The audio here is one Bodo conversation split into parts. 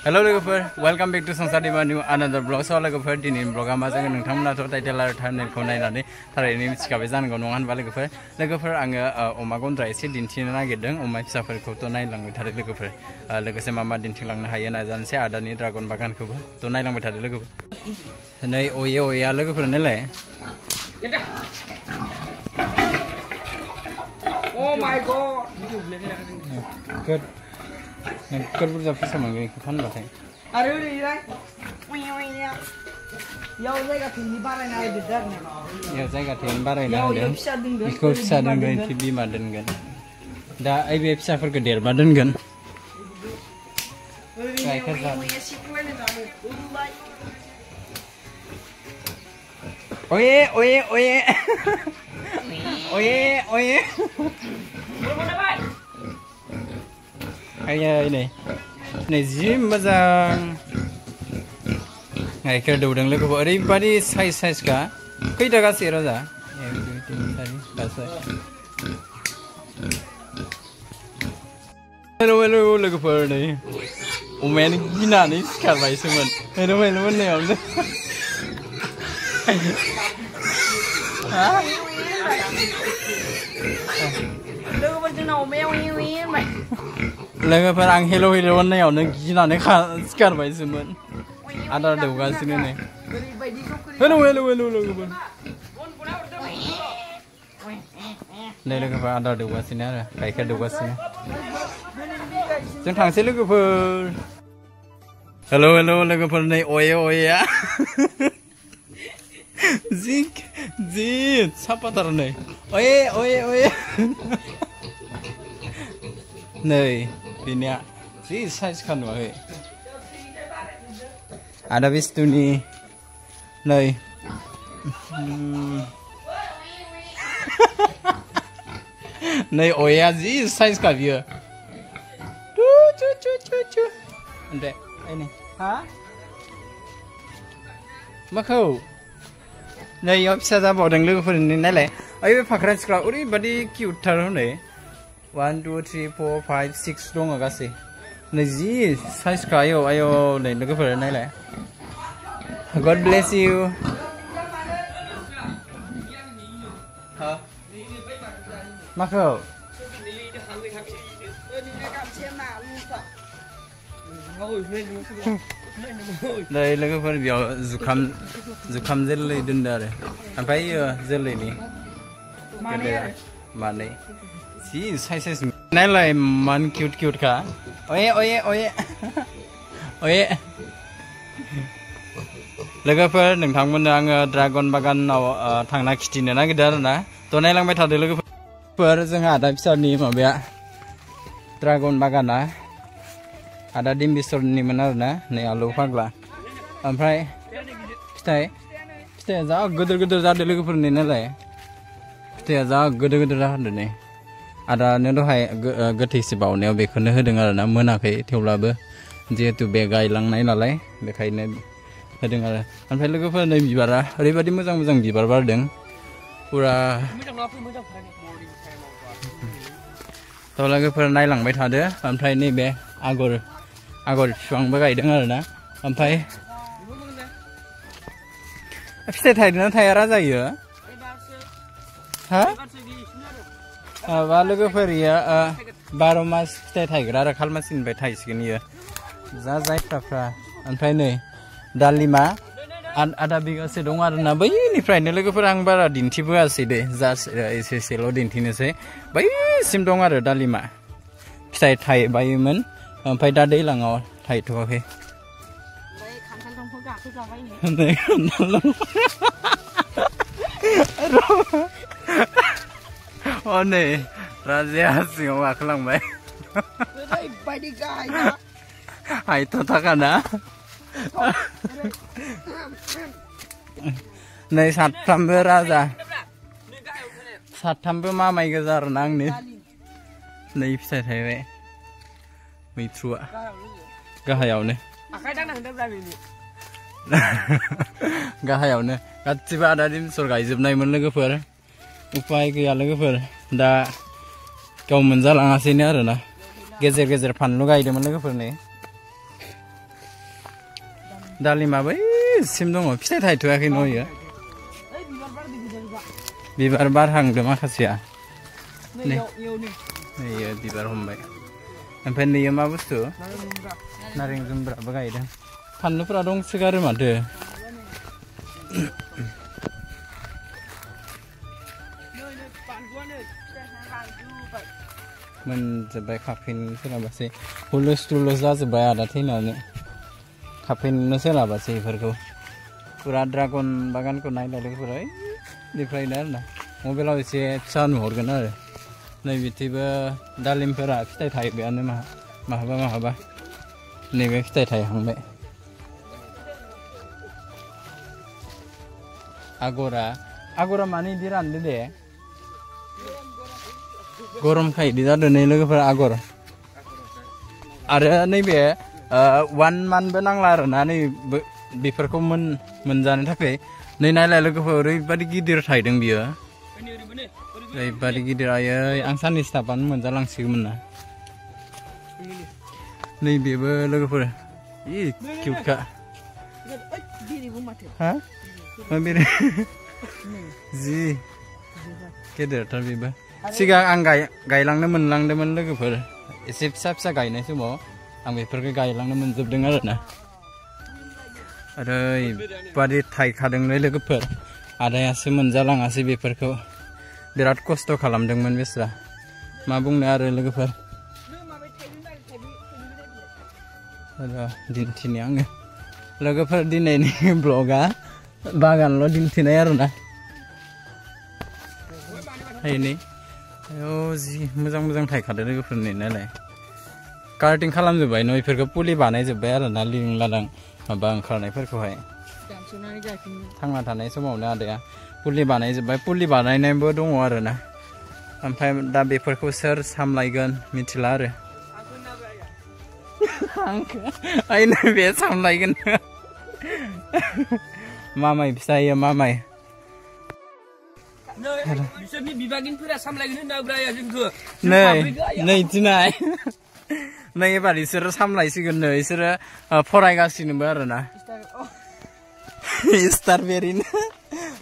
Hello लोगोफोर वेलकम बैक टू संसार दैमानि another vlog सो लोगोफोर दिनैनि ब्लगा मा जागोन नोंथांमोनाथ' टाइटेल आरो थाम्बनेलखौ नायनानै थारैनो मिथिखाबाय जानांगौ नङा होनबा लोगोफोर आङो अमा गन्द्रा एसे दिन्थिनो नागिरदों अमा फिसाफोरखौथ' नायलांबाय थादो लोगोफोर लोगोसे मा दिन्थिलांनो हायो नाजानोसै आदानि ड्रागन बागानखौबो थ' नायलांबाय थादो लोगोफोर नै अया लोगोफोर नायलाय Oh my god. Good. Good buat apa sama gini kan bahkan. Ada ni lah. Yang saya tinggi barang ni ada dah ni. Yang saya tinggi barang ni ada. Ikut bisa dengan TV maden kan. Dah IB bisa pergi der maden kan. Kayak kerja. Oye. Ayah ini gym macam, ngai kerja udang lagi kau ada body size ka, kau dah kasih roda, hello lagi kau ni, umen gina ni sekarang baik semua, hello ni apa? Lagu berjenau mewah mai. Lagu perang hello ni awak nak gina ni sekarang baik semua, ada juga sini ni. Hello lagu ber. Lagu per ada juga sini ada, kayak juga sini. Jangan tangsi lagu per. Hello lagu per ni oya. Zik, siapa taruh Oye. Nih, ini ya, size kan wah. Ada bis tu ni, nih. Nih, oya size kan dia. Cu. Ande, ini. Ha? Makau. Này yo bisa dah bawa dengan lepas ni nilai. Ayo pakaian sekolah uri badi cute taruh ni. 1, 2, 3, 4, 5, 6 dong agak sih. Nih size kau ayo ni lepas nilai. God bless you. Ha? Makau. Đây là cái phần biểu zukam jelly đun ra rồi, anh phải jelly này, cái này mà này, gì size này là man cute cả, oye, là cái phần đừng thằng mình đang dragon bagan nào thằng này kitty này cái đó nè, tối nay lang mấy thằng được là cái phần dương hạt đại sao ni mà bé, dragon bagan à. Ada di misur ni mana na, ni alu pagla. Ampai, kita jauh gudur jauh dulu ke pernah ni lah. Kita jauh gudur jauh dulu ni. Ada ni tu hai getih si bau ni, abis kena dengar na mana kai tiada ber. Jadi tu begai lang ni lah, begai ni dengar. Ampai lagi pernah ni biara, ribadi macam biara berdeng. Pura. Tahu lagi pernah ni lang betul ada. Ampai ni be agor suang bagai dengar na, ampai. Apa thai na thai raja ya? Ha? Walau keperia baru mas thai gerara kal masin be thai segini ya. Zazai pra, ampai ni dalima. Ada biga sedong ada na bayi ni fry ni lagi perang bara dinti buat sih deh, zas isi selo dinti ni se, bayi sim dong ada dalima. Thai bayi men. Phải đa đấy là ngồi thầy thua khi. Đấy oh này raja siapa ngak lang bay. Hai tu tak ada. Này sát tham bơ raja. Sát tham bơ ma mai cái giờ nang ni. Này phải thấy vậy. Mày thua, gak hayau nih. Gak hayau nih. Gatsiba ada di surga izubnai men logofer. Upaya gaya logofer. Da kau menjalang asini ada na. Gezer-gezer panlu gaya di men logofer nih. दालिमा बैसिम दङ फिथाइ थायथ'आखै न' इयो बिबार बारहांदों माखासेया नैयो बिबार हमबाय ओमफ्राय नैयो मा बुस्थु नारें जुम्ब्राबो गायदों फानलुफोरा दंसोगारो माथो मोनजोब्बाय खाफिनफोराबासै हुलुस थुलुस जाजोब्बाय आदा थैनानै खाफिननो सोलाबासै बेफोरखौ फुरा ड्रागन बागानखौ नायलाय लोगोफोरा बेनिफ्रायनो आरोना मबाइलाव एसे फिसा नुहरगोन आरो नै बिथिंबो दालिमफोरा फिथाइ थायबायानो माहाबा नैबे फिथाइ थायहांबाय आगरा मानो इदि रानदो दे गरमखाय इदि जादों नै लोगोफोर आगर आरो नैबे 1 मान्थबो नांला आरोना नै बेफोरखौ मोनजानो थाखाय नै नायलाय लोगोफोर ओरैबादि गिदिर थायदों बियो ओरैबादि गिदिर आयै आं साननैसो थाबानो मोनजालांसिगौमोन ना नैबेबो लोगोफोर किउटखा हा बेरे जि गेदेरथार बेबो सिगां आं गायलांनो मोनलांदोंमोन लोगोफोर एसे फिसा गायनाय समाव आं बेफोरखौ गायलांनो मोनजोबदों आरोना ओरैबादि थायखादोंलै लोगोफोर आदायासो मोनजालाङासै बेफोरखौ बिराद खस्थ' खालामदोंमोन बेस्रा मा बुंनो आरो लोगोफोर दिन्थिनो आङो लोगोफोर दिनैनि ब्लगा बागानल' दिन्थिनाय आरोना थायनै जि मोजां थायखादों लोगोफोरनि नालाय कार्टिं खालामजोब्बाय न' बेफोरखौ पुलि बानायजोब्बाय आरोना लिं लादां माबा ओंखारनायफोरखौहाय थांना थानाय समावनो आदाया पुलि बानायजोब्बाय पुलि बानायनायबो दङ आरोना ओमफ्राय दा बेफोरखौ सोर सामलायगोन मिथिला आरो आंनो बे सामलायगोन मामाय फिसायो मामाय नै दिनाय नै एबार इसोरो सामलायसिगोन नै इसोरो फरायगासिनोबो आरोना स्ट्रबेरि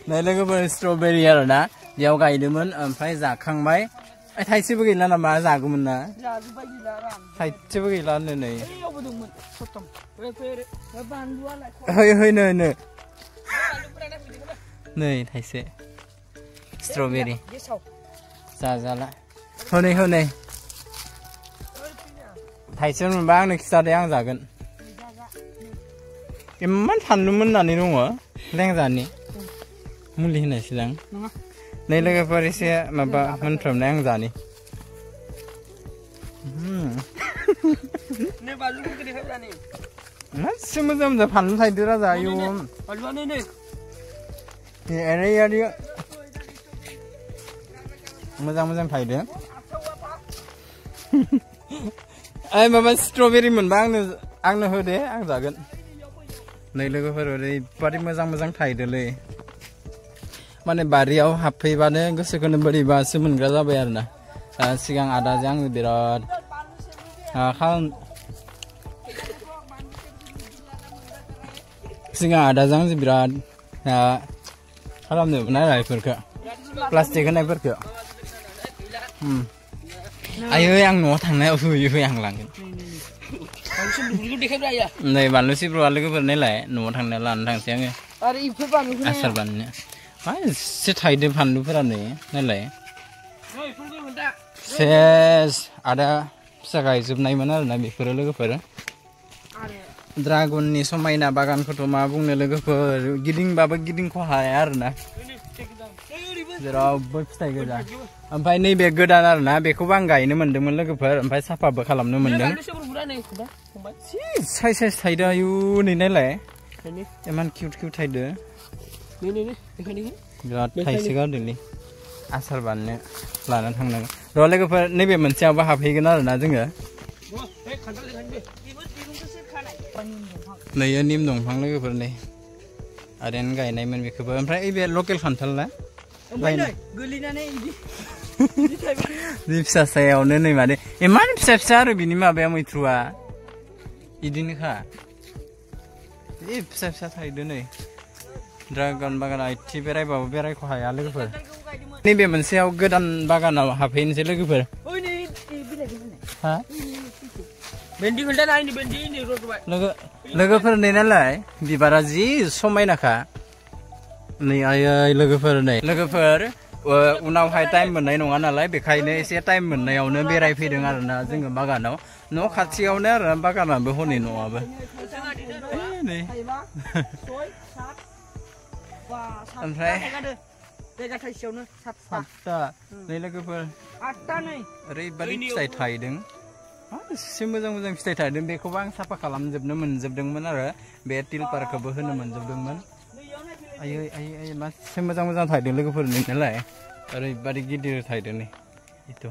नै लोगोफोर स्ट्रबेरि आरोना बेयाव गायदोंमोन ओमफ्राय जाखांबाय थाइसेबो गैला नामा जागौमोन ना थाइसेबो गैला नै नै थाइसे स्ट्रबेरि जाजाला हनै थाइसे मोनबा आंनो खिथादे आं जागोन इमान फानलु मोननानै दङ लेंजानि मुलि होनायसो दां नै लोगोफोर एसे माबा मोनफ्रामनाय आं जानि मासे मोजां फानलु थायदो राजा आयु ओरैबादि मोजां थायदो ओइ माबा स्ट्रबेरि मोनबा आंनो होदे आं जागोन नै लोगोफोर ओरैबादि मोजां थायदोलै माने बारियाव हाबफैबानो गोसोखौनो बोरैबासो मोनग्रा जाबाय आरोना सिगां आदाजों आङो बिराद खालामदोंमोन आरो बेफोरखौ प्लास्टिक होनायफोरखौ आयै आं न'आव थांनायाव होयो आं लांगोन नै बानलु सिब्रुआ लोगोफोर नायलाय न'आव थांनायाव लानानै थांसै आङो आसार बानायनो मा एसे थायदो फानलुफोरा नै नायलाय सेस आदा फिसा गायजोबनायमोन आरोना बेफोरो लोगोफोर ड्रागननि समायना बागानखौथ' मा बुंनो लोगोफोर गिदिंबाबो गिदिंख' हाया आरोना जेरावबो फिथाइ गोजा ओमफ्राय नैबे गोदान आरोना बेखौबो आं गायनो मोन्दोंमोन लोगोफोर ओमफ्राय साफाबो खालामनो मोन्दों साइज थायदो आयु नै नायलाय इमान किउट थायदो बिराद थाइसे गारदोंलै आसार बानायनो लानानै थांनांगोन र' लोगोफोर नैबे मोनसेयावबो हाबहैगोन आरोना जोङो नैयो निम दंफां लोगोफोर नै आदायानो गायनायमोन बेखौबो ओमफ्राय बे लकेल खान्थाल ना बे फिसा सायावनो नै माने इमान फिसा आरो बिनि माबाया मैथ्रुआ बिदिनोखा फिसा फिसा थायदो नै ड्रागन बागाना इथि बेरायबाबो बेरायख' हाया लोगोफोर नैबे मोनसेयाव गोदान बागानाव हाबहैनोसै लोगोफोर हा लोगोफोर नै नालाय बिबारा जि समायनाखा नै आयै लोगोफोर नै लोगोफोर उनावहाय टाइम मोननाय नङा नालाय बेखायनो एसे टाइम मोननायावनो बेरायफैदों आरोना जोङो बागानाव न' खाथियावनो आरो बागानाबो हनै न'आबो नै ओमफ्राय सातथा नै लोगोफोर ओरैबादि फिथाइ थायदों एसे मोजां मोजां फिथाइ थायदों बेखौबो आं साफा खालामजोबनो मोनजोबदोंमोन आरो बे तिलपारखौबो होनो मोनजोबदोंमोन आयै आयै आयै मासे मोजां मोजां थायदों लोगोफोर नालाय ओरैबादि गिदिर थायदों नै इथ'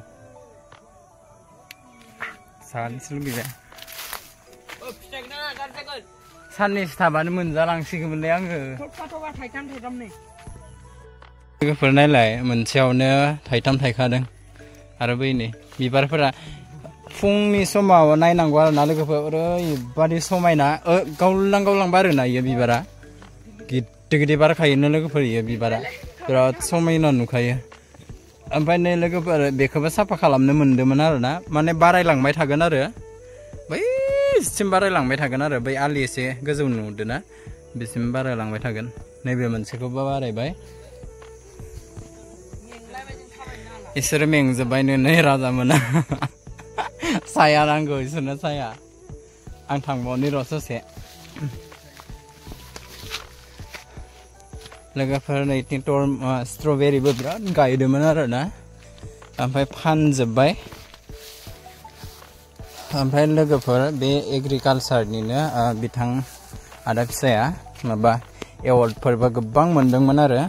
जानोसो लुगैबाय साननैसो थाबानो मोनजालांसिगौमोनलै आङो लोगोफोर नायलाय मोनसेयावनो थाइथाम थायखादों आरो बै नै बिबारफोरा फुंनि समाव नायनांगौ आरोना लोगोफोर ओरैबादि समायना गावलां गावलां बारोना इयो बिबारा गिदिर गिदिर बारखायोनो लोगोफोर इयो बिबारा बिराद समायना नुखायो ओमफ्राय नै लोगोफोर बेखौबो साफा खालामनो मोनदोंमोन आरोना माने बारायलांबाय थागोन आरो बैसिम बारायलांबाय थागोन आरो बै आलि एसे गोजौ नुदोंना बिसिम बारायलांबाय थागोन नैबे मोनसेखौबो बारायबाय इसोर मेंजोब्बायनो नै राजा मोना साया नांगौ इसोरनो साया आं थांबावनि र' ससे लोगोफोर नैथिं स्ट्रबेरिबो बिराद गायदोंमोन आरोना ओमफ्राय फानजोब्बाय ओमफ्राय लोगोफोर बे एग्रिकालसारनिनो बिथां आदा फिसाया माबा एवार्डफोरबो गोबां मोनदोंमोन आरो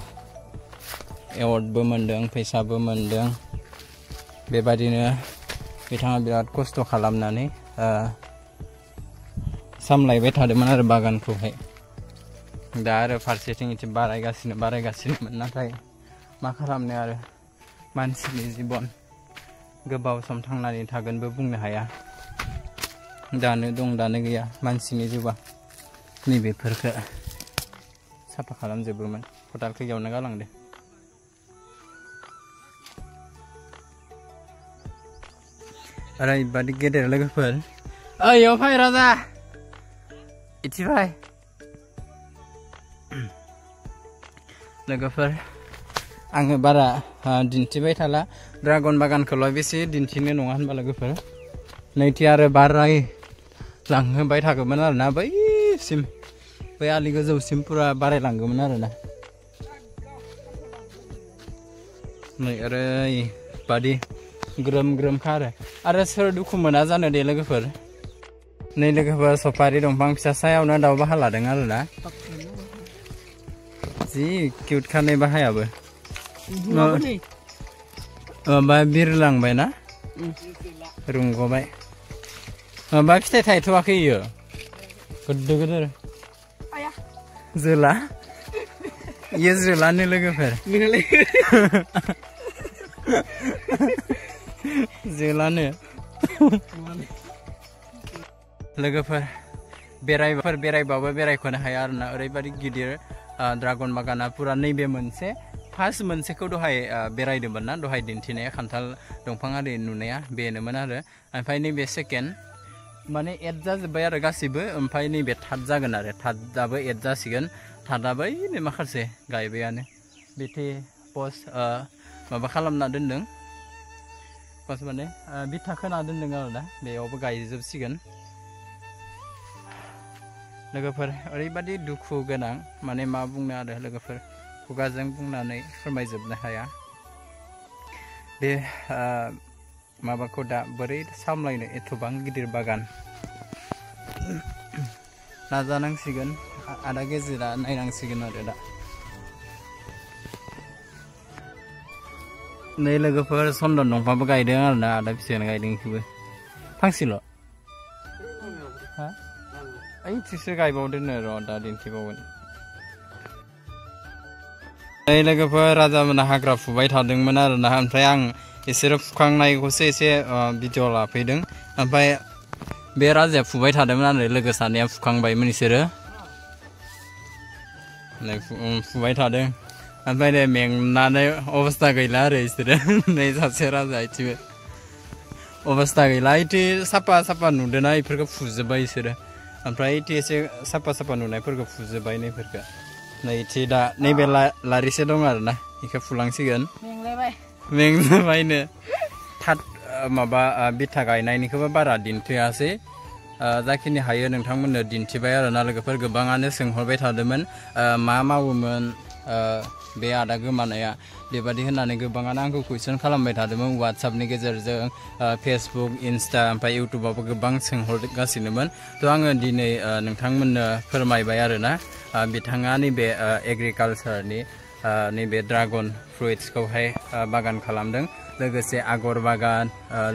एवार्डबो मोनदों फैसाबो मोनदों बेबादिनो बिथाङा बिराद खस्थ' खालामनानै सामलायबाय थादोंमोन आरो बागानखौहाय दा आरो फारसेथिं इथिं बारायगासिनोमोन नाथाय मा खालामनो आरो मानसिनि जिबन गोबाव सम थांनानै थागोनबो बुंनो हाया दानो दं दानो गैया मानसिनि जिउआ नैबेफोरखौ साफा खालामजोबोमोन खदालखौ एवना गालांदो ओरैबादि गेदेर लोगोफोर ओइयाव फै राजा इथि फै लोगोफोर आङो बारा दिन्थिबाय थाला ड्रागन बागानखौल' बेसे दिन्थिनो नङा होनबा लोगोफोर नैथि आरो बारायलांहोबाय थागौमोन आरोना बैसिम बै आलि गोजौसिम पुरा बारायलांगौमोन आरोना नै ओरैबादि ग्रोम ग्रोमखा आरो सोर दुखु मोना जानो दे लोगोफोर नै लोगोफोर सफारि दंफां फिसा सायावनो दाउ बाहा लादों आरोना जि किउट खानाय बाहायाबो माबा बिरलांबाय ना रुंग'बाय माबा फिथाइ थायथ'वाखै इयो गोदोर गोदोर जोला इयो जोलानो लोगोफोर जोलानो लोगोफोर बेरायबाबो बेरायख'नो हाया आरोना ओरैबादि गिदिर ड्रागन बागाना पुरा नैबे मोनसे फार्स्ट मोनसेखौ दहाय बेरायदोंमोन ना दहाय दिन्थिनाया खान्थाल दंफां आरि नुनाया बेनोमोन आरो ओमफ्राय नैबे सेकेन्ड माने एड जाजोब्बाय आरो गासिबो ओमफ्राय नैबे थार्ड जागोन आरो थार्डआबो एड जासिगोन थार्डआबो नै माखासे गायबायानो बिथि पस्ट माबा खालामना दोनदों पस्ट माने बिथा खोना दोनदों आरोना बेयावबो गायजोबसिगोन लोगोफोर ओरैबादि दुखु गोनां माने मा बुंनो आरो लोगोफोर खुगाजों बुंनानै फोरमायजोबनो हाया बे माबाखौ दा बोरै सामलायनो एथबां गिदिर बागान नाजानांसिगोन आदा गेजेरा नायनांसिगोन आरो दा नै लोगोफोर चन्दन दंफांबो गायदों आरोना आदा फिसायानो गायदों बेखौबो फांसेल' हा ओइथिंसो गायबावदोंनो र' दा दिन्थिबावगोन नै लोगोफोर राजामोना हाग्रा फुबाय थादोंमोन आरोना ओमफ्राय आं इसोरो फुखांनायखौसो एसे भिडिअ लाफैदों ओमफ्राय बे राजाया फुबाय थादोंमोन आरो लोगो सानैया फुखांबायमोन इसोरो नै फुबाय थादों ओमफ्राय नै मेंनानै अबस्था गैला आरो इसोरो नै सासे राजा इथिबो अबस्था गैला इथि साफा नुदोना इफोरखौ फुजोब्बाय इसोरो ओमफ्राय इथि एसे साफा नुनायफोरखौ फुजोब्बाय नैफोरखौ नै इथि दा नैबे लारिसे दं आरोना इखौ फुलांसिगोन मेंलायबायनो थाट माबा बिथा गायनायनिखौबो बारा दिन्थियासै जाखिनि हायो नोंथांमोननो दिन्थिबाय आरोना लोगोफोर गोबाङानो सोंहरबाय थादोंमोन मा मावोमोन बे आदा गोमानाया बेबादि होननानै गोबाङानो आंखौ कुइसन खालामबाय थादोंमोन वाट्सएपनि गेजेरजों फेसबुक इन्स्टा ओमफ्राय इउटुबावबो गोबां सोंहरगासिनोमोन थ' आङो दिनै नोंथांमोननो फोरमायबाय आरोना बिथाङा नैबे एग्रिकालसारनि नैबे ड्रागन फ्रुइट्सखौहाय बागान खालामदों लोगोसे आगर बागान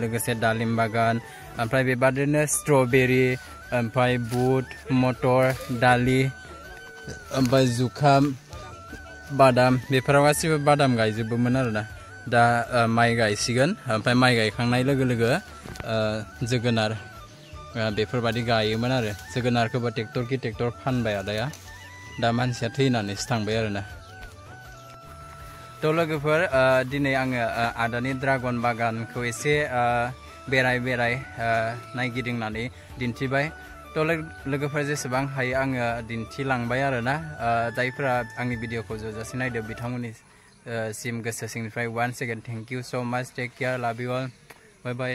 लोगोसे दालिम बागान ओमफ्राय बेबादिनो स्ट्रबेरी ओमफ्राय बुट मटर दालि ओमफ्राय जुखाम बादाम बेफोराव गासिबो बादाम गायजोबोमोन आरोना दा माइ गायसिगोन ओमफ्राय माइ गायखांनाय लोगो लोगो जोगोनार बेफोरबादि गायोमोन आरो जोगोनारखौबो ट्रेक्टर फानबाय आदाया दा मानसिया थैनानैसो थांबाय आरोना थ' लोगोफोर दिनै आङो आदानि ड्रागन बागानखौ एसे बेराय नायगिदिंनानै दिन्थिबाय थ' लोगोफोर जेसेबां हायो आङो दिन्थिलांबाय आरोना जायफोरा आंनि भिडिअखौ जोजासे नायदो बिथांमोननि सिम गोसो सिंनिफ्राय 1 सेकेन्ड थेंक इउ स' माच टेक केयार लाभ इउ अल बाय बाय